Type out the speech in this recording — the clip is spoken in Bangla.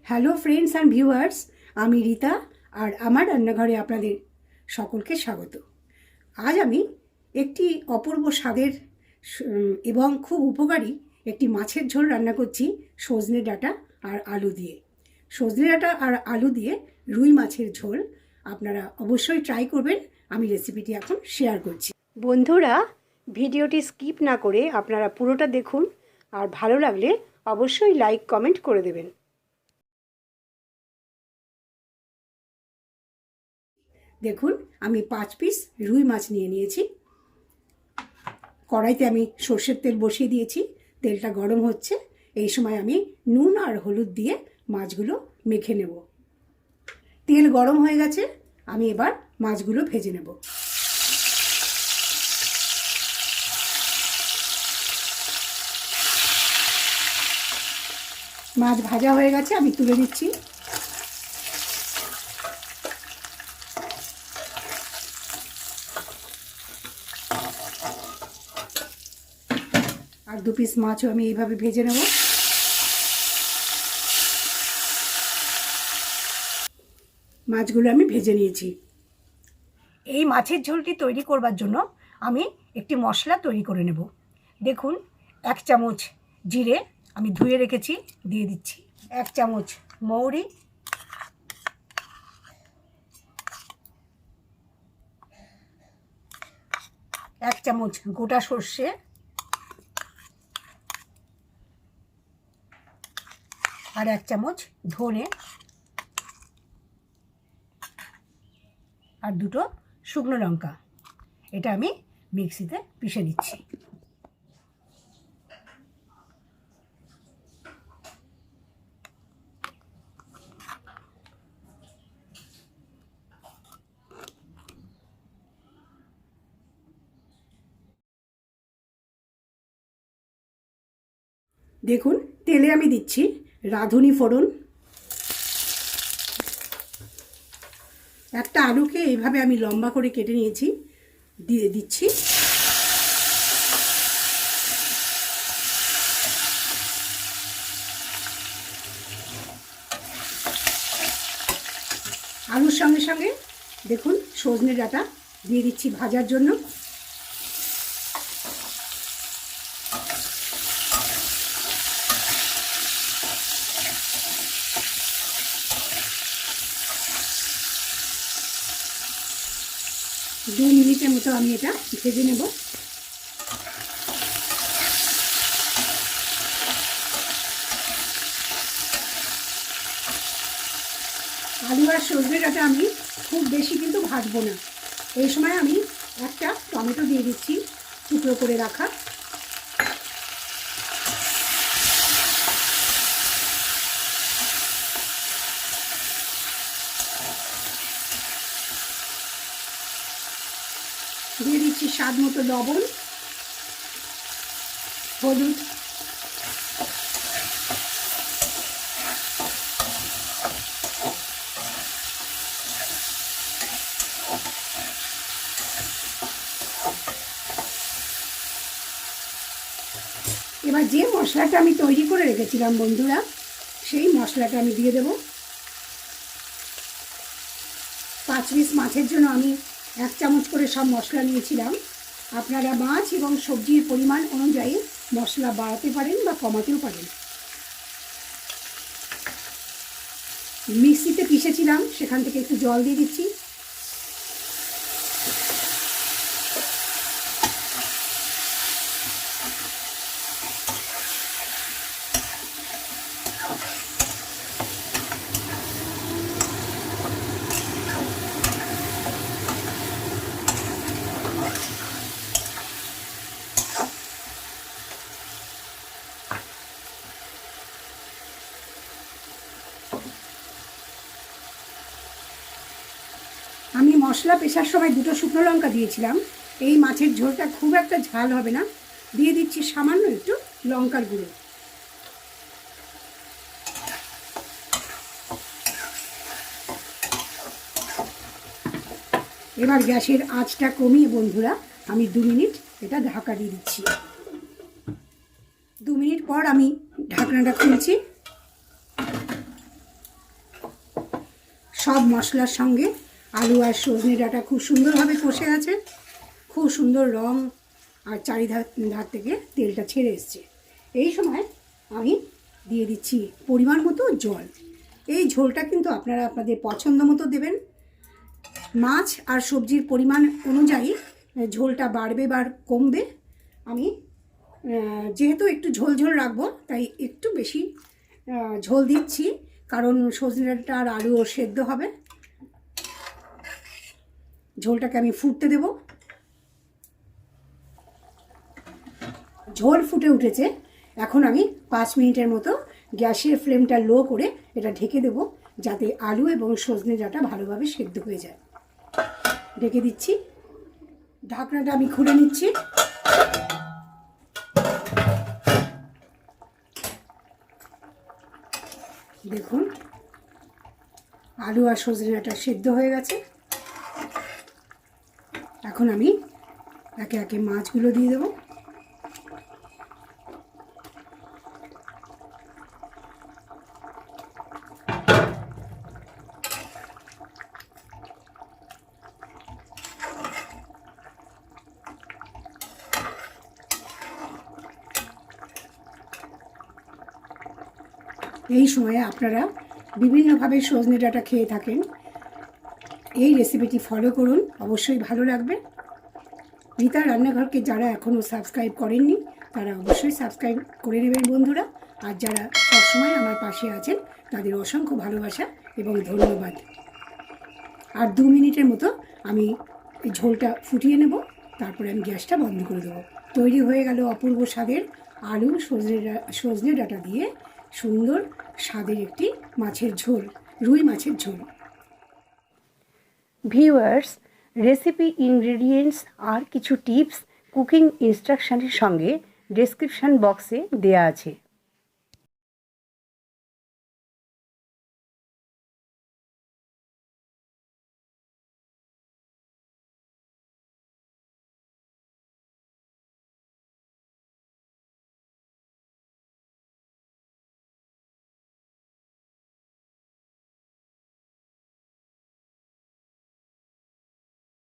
হ্যালো ফ্রেন্ডস অ্যান্ড ভিউয়ার্স, আমি রিতা আর আমার রান্নাঘরে আপনাদের সকলকে স্বাগত। আজ আমি একটি অপূর্ব স্বাদের এবং খুব উপকারী একটি মাছের ঝোল রান্না করছি সজনে ডাঁটা আর আলু দিয়ে। সজনে ডাঁটা আর আলু দিয়ে রুই মাছের ঝোল আপনারা অবশ্যই ট্রাই করবেন। আমি রেসিপিটি এখন শেয়ার করছি। বন্ধুরা, ভিডিওটি স্কিপ না করে আপনারা পুরোটা দেখুন আর ভালো লাগলে অবশ্যই লাইক কমেন্ট করে দেবেন। দেখুন, আমি 5 পিস রুই মাছ নিয়ে নিয়েছি। কড়াইতে আমি সর্ষের তেল বসিয়ে দিয়েছি, তেলটা গরম হচ্ছে। এই সময় আমি নুন আর হলুদ দিয়ে মাছগুলো মেখে নেব। তেল গরম হয়ে গেছে, আমি এবার মাছগুলো ভেজে নেব। মাছ ভাজা হয়ে গেছে, আমি তুলে দিচ্ছি। আর 2 পিস মাছও আমি এইভাবে ভেজে নেব। মাছগুলো আমি ভেজে নিয়েছি। এই মাছের ঝোলটি তৈরি করবার জন্য আমি একটি মশলা তৈরি করে নেব। দেখুন, 1 চামচ জিরে আমি ধুয়ে রেখেছি, দিয়ে দিচ্ছি। 1 চামচ মৌরি, 1 চামচ গোটা সর্ষে, আর 1 চামচ ধনে, আর 2টো শুকনো লঙ্কা। এটা আমি মিক্সিতে পিষে নিচ্ছি। দেখুন, তেলে আমি দিচ্ছি রাঁধুনি ফোড়ন। একটা আলুকে এইভাবে আমি লম্বা করে কেটে নিয়েছি, দিয়ে দিচ্ছি। আলুর সঙ্গে সঙ্গে দেখুন সজনে ডাঁটা দিয়ে দিচ্ছি ভাজার জন্য। দু মিনিটের মতো আমি এটা ভেজে নেব। আলু আর সজনে ডাঁটা আমি খুব বেশি কিন্তু ভাজবো না। এই সময় আমি একটা টমেটো দিয়ে দিচ্ছি, টুকরো করে রাখা। দিয়ে দিচ্ছি স্বাদ মতো লবণ, হলুদ, এবার যে মশলাটা আমি তৈরি করে রেখেছিলাম বন্ধুরা, সেই মশলাটা আমি দিয়ে দেব। 5 পিস মাছের জন্য আমি 1 চামচ করে সব মশলা নিয়েছিলাম। আপনারা মাছ এবং সবজির পরিমাণ অনুযায়ী মশলা বাড়াতে পারেন বা কমাতেও পারেন। মিক্সিতে পিষেছিলাম, সেখান থেকে একটু জল দিয়ে দিচ্ছি। আমি মশলা পেশার সময় 2টো শুকনো লঙ্কা দিয়েছিলাম। এই মাছের ঝোলটা খুব একটা ঝাল হবে না, দিয়ে দিচ্ছি সামান্য একটু লঙ্কার গুঁড়ো। এবার গ্যাসের আঁচটা কমিয়ে বন্ধুরা আমি 2 মিনিট এটা ঢাকা দিয়ে দিচ্ছি। 2 মিনিট পর আমি ঢাকনাটা খুলছি। সব মশলার সঙ্গে আলু আর সজনে ডাঁটা খুব সুন্দরভাবে কষে আছে, খুব সুন্দর রং আর চারিধার ধার থেকে তেলটা ছেড়ে এসছে। এই সময় আমি দিয়ে দিচ্ছি পরিমাণ মতো জল। এই ঝোলটা কিন্তু আপনারা আপনাদের পছন্দ মতো দেবেন। মাছ আর সবজির পরিমাণ অনুযায়ী ঝোলটা বাড়বে বা কমবে। আমি যেহেতু একটু ঝোল ঝোল রাখবো তাই একটু বেশি ঝোল দিচ্ছি, কারণ সজনে ডাঁটা আর আলুও সেদ্ধ হবে। ঝোলটাকে আমি ফুটতে দেব। ঝোল ফুটে উঠেছে। এখন আমি 5 মিনিটের মতো গ্যাসের ফ্লেমটা লো করে এটা ঢেকে দেব, যাতে আলু এবং সজনে ডাঁটা ভালোভাবে সেদ্ধ হয়ে যায়। ঢেকে দিচ্ছি। ঢাকনাটা আমি খুলে নিচ্ছি। দেখুন আলু আর সজনে ডাঁটা সেদ্ধ হয়ে গেছে। এখন আমি একে একে মাছগুলো দিয়ে দেবো। এই সময়ে আপনারা বিভিন্নভাবে সজনে ডাঁটা খেয়ে থাকেন, এই রেসিপিটি ফলো করুন, অবশ্যই ভালো লাগবে। রিতার রান্নাঘরকে যারা এখনও সাবস্ক্রাইব করেননি তারা অবশ্যই সাবস্ক্রাইব করে নেবেন বন্ধুরা। আর যারা সবসময় আমার পাশে আছেন তাদের অসংখ্য ভালোবাসা এবং ধন্যবাদ। আর 2 মিনিটের মতো আমি এই ঝোলটা ফুটিয়ে নেব, তারপরে আমি গ্যাসটা বন্ধ করে দেবো। তৈরি হয়ে গেল অপূর্ব স্বাদের আলু সজনে ডাঁটা দিয়ে সুন্দর স্বাদের একটি মাছের ঝোল, রুই মাছের ঝোল। ভিউয়ার্স, রেসিপি ইনগ্রেডিয়েন্টস আর কিছু টিপস কুকিং ইনস্ট্রাকশনের সঙ্গে ডেসক্রিপশন বক্সে দেয়া আছে।